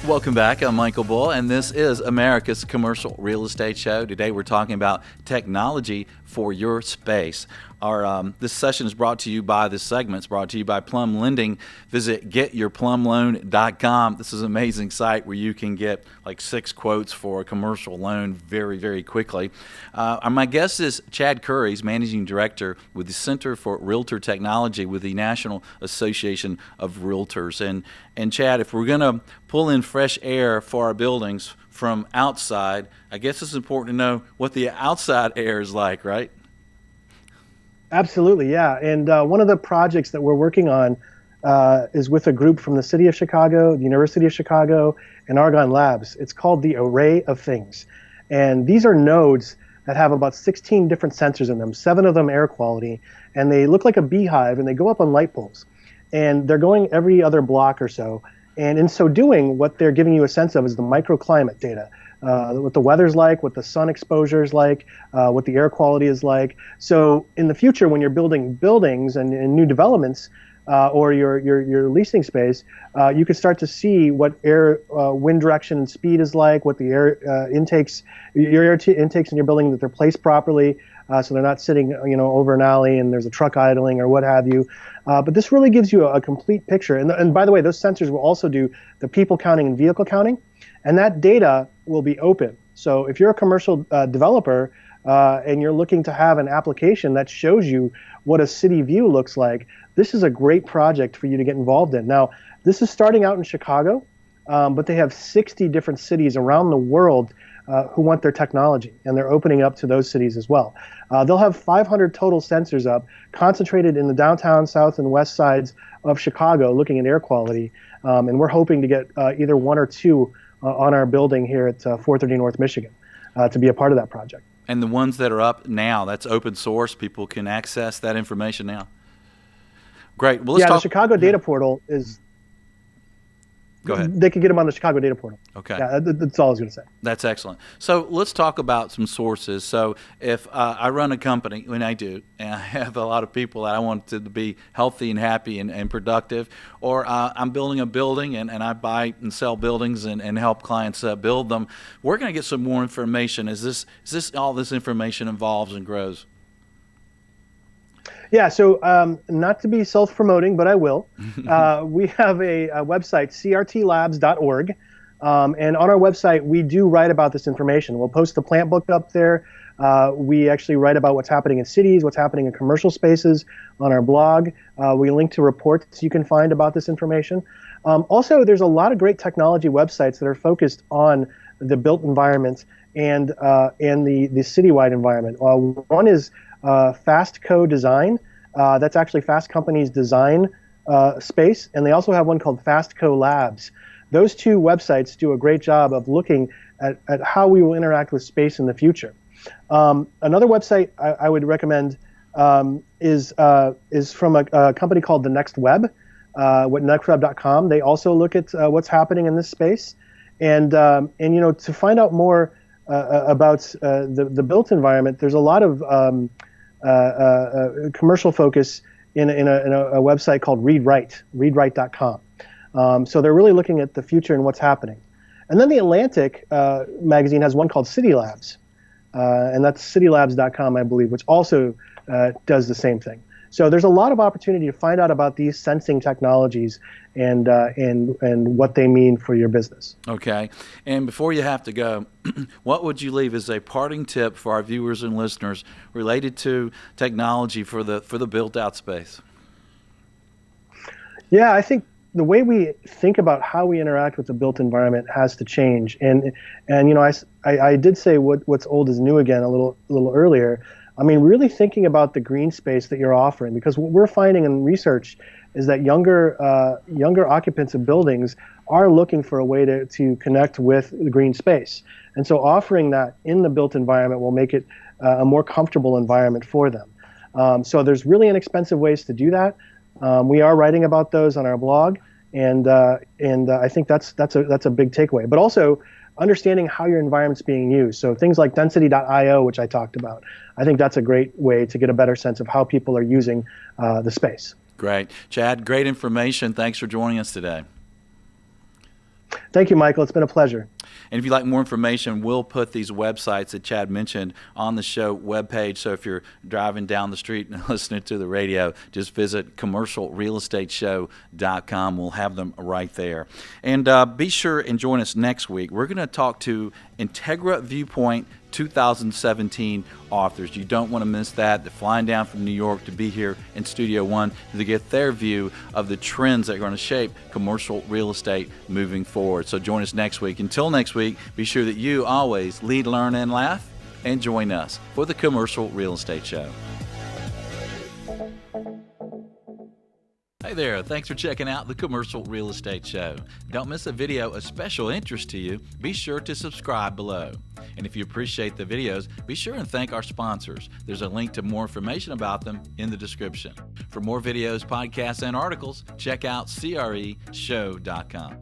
Welcome back. I'm Michael Bull, and this is America's Commercial Real Estate Show. Today we're talking about technology for your space. This session is brought to you by this segment. It's brought to you by Plum Lending. Visit getyourplumloan.com. This is an amazing site where you can get like 6 quotes for a commercial loan very, very quickly. My guest is Chad Curry. He's Managing Director with the Center for Realtor Technology with the National Association of Realtors. And Chad, if we're going to pull in fresh air for our buildings from outside, I guess it's important to know what the outside air is like, right? Absolutely, yeah. And one of the projects that we're working on is with a group from the City of Chicago, the University of Chicago, and Argonne Labs. It's called the Array of Things. And these are nodes that have about 16 different sensors in them, 7 of them air quality, and they look like a beehive, and they go up on light poles. And they're going every other block or so. And in so doing, what they're giving you a sense of is the microclimate data. What the weather's like, what the sun exposure is like, what the air quality is like. So in the future, when you're building buildings and new developments, or your leasing space, you can start to see what air wind direction and speed is like, what the air intakes in your building, that they're placed properly, so they're not sitting over an alley and there's a truck idling or what have you. But this really gives you a complete picture. And by the way, those sensors will also do the people counting and vehicle counting, and that data will be open. So if you're a commercial developer and you're looking to have an application that shows you what a city view looks like, this is a great project for you to get involved in. Now, this is starting out in Chicago, but they have 60 different cities around the world who want their technology, and they're opening up to those cities as well. They'll have 500 total sensors up, concentrated in the downtown, south, and west sides of Chicago, looking at air quality, and we're hoping to get either 1 or 2 on our building here at 430 North Michigan to be a part of that project. And the ones that are up now, that's open source. People can access that information now. Great. Well, let's talk. The Chicago Data Portal is. Go ahead. They can get them on the Chicago Data Portal. Okay. Yeah, that's all I was going to say. That's excellent. So let's talk about some sources. So if I run a company, and I do, and I have a lot of people that I want to be healthy and happy and productive, or I'm building a building and I buy and sell buildings and help clients build them, we're going to get some more information. Is this all this information evolves and grows? Yeah, so not to be self-promoting, but I will. We have a website, crtlabs.org, and on our website, we do write about this information. We'll post the plant book up there. We actually write about what's happening in cities, what's happening in commercial spaces on our blog. We link to reports you can find about this information. Also, there's a lot of great technology websites that are focused on the built environment and the citywide environment. One is Fast Co Design. That's actually Fast Company's design space, and they also have one called Fast Co Labs. Those 2 websites do a great job of looking at how we will interact with space in the future. Another website I would recommend is from a company called The Next Web, nextweb.com. They also look at what's happening in this space, and to find out more about the built environment, there's a lot of commercial focus in a website called readwrite.com. So they're really looking at the future and what's happening. And then the Atlantic magazine has one called CRT Labs, and that's citylabs.com, I believe, which also does the same thing. So there's a lot of opportunity to find out about these sensing technologies and what they mean for your business. Okay. And before you have to go, what would you leave as a parting tip for our viewers and listeners related to technology for the built-out space? Yeah, I think the way we think about how we interact with the built environment has to change. And I did say what's old is new again a little earlier. I mean, really thinking about the green space that you're offering, because what we're finding in research is that younger occupants of buildings are looking for a way to connect with the green space. And so offering that in the built environment will make it a more comfortable environment for them. So there's really inexpensive ways to do that. We are writing about those on our blog, and I think that's a big takeaway. But also, understanding how your environment's being used. So things like density.io, which I talked about, I think that's a great way to get a better sense of how people are using the space. Great. Chad, great information. Thanks for joining us today. Thank you, Michael. It's been a pleasure. And if you'd like more information, we'll put these websites that Chad mentioned on the show webpage. So if you're driving down the street and listening to the radio, just visit commercialrealestateshow.com. We'll have them right there. And be sure and join us next week. We're going to talk to Integra Viewpoint 2017 authors. You don't want to miss that. They're flying down from New York to be here in Studio One to get their view of the trends that are going to shape commercial real estate moving forward. So join us next week. Until next week, be sure that you always lead, learn, and laugh, and join us for the Commercial Real Estate Show. Hey there, thanks for checking out the Commercial Real Estate Show. Don't miss a video of special interest to you. Be sure to subscribe below. And if you appreciate the videos, be sure and thank our sponsors. There's a link to more information about them in the description. For more videos, podcasts, and articles, check out CREshow.com.